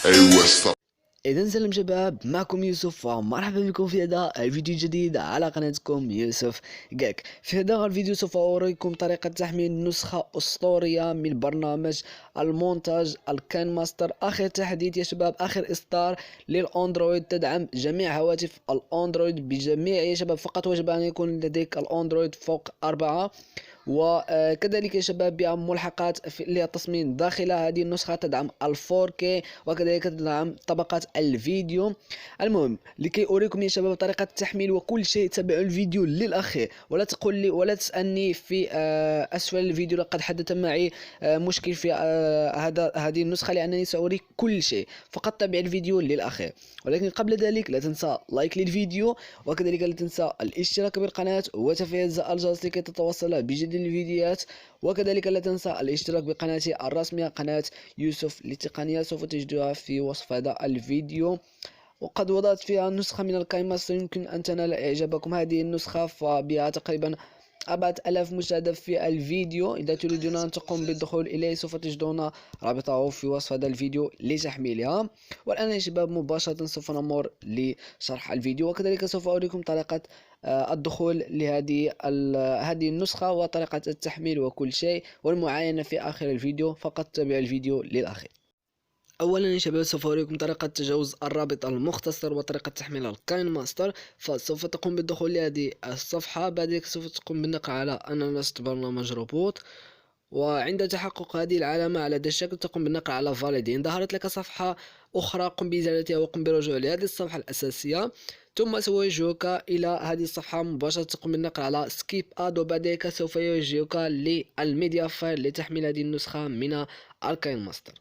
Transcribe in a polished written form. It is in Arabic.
أيوة. إذا سلام شباب، معكم يوسف ومرحبا بكم في هذا الفيديو الجديد على قناتكم يوسف جاك. في هذا الفيديو سوف أوريكم طريقة تحميل نسخة أسطورية من برنامج المونتاج الكان ماستر، آخر تحديث يا شباب، آخر إصدار للأندرويد، تدعم جميع هواتف الأندرويد بجميع يا شباب. فقط وجب أن يكون لديك الأندرويد فوق 4، وكذلك يا شباب بها ملحقات اللي هي التصميم داخلها. هذه النسخة تدعم ال 4K وكذلك تدعم طبقات الفيديو. المهم لكي أريكم يا شباب طريقة التحميل وكل شيء، تابعوا الفيديو للأخير ولا تقول لي ولا تسألني في أسفل الفيديو لقد حدث معي مشكل في هذه النسخة، لأنني سأريك كل شيء. فقط تابع الفيديو للأخير. ولكن قبل ذلك لا تنسى لايك للفيديو، وكذلك لا تنسى الاشتراك بالقناة وتفعيل زر الجرس لكي تتوصل بجديد الفيديوهات، وكذلك لا تنسى الاشتراك بقناتي الرسمية قناة يوسف للتقنية، سوف تجدها في وصف هذا الفيديو. وقد وضعت فيها نسخة من الكاين ماستر، يمكن أن تنال إعجابكم. هذه النسخة فبها تقريبا 4000 مشاهدة في الفيديو. إذا تريدون أن تقوم بالدخول إليه سوف تجدون رابطه في وصف هذا الفيديو لتحميلها. والآن يا شباب مباشرة سوف نمر لشرح الفيديو، وكذلك سوف أريكم طريقة الدخول لهذه النسخة وطريقة التحميل وكل شيء والمعاينة في آخر الفيديو. فقط تابعوا الفيديو للأخير. اولا يا شباب سوف اوريكم طريقه تجاوز الرابط المختصر وطريقه تحميل الكاين ماستر. فسوف تقوم بالدخول لهذه الصفحه، بعد ذلك سوف تقوم بالنقر على انا لست برنامج روبوت، وعند تحقق هذه العلامه على هذا الشكل تقوم بالنقر على فاليد. إن ظهرت لك صفحه اخرى قم بازالتها وقم بالرجوع لهذه الصفحه الاساسيه، ثم سيوجهك الى هذه الصفحه مباشره تقوم بالنقر على سكيب اد، وبعد ذلك سوف يوجهك للميديا فايل لتحميل هذه النسخه من الكاين ماستر.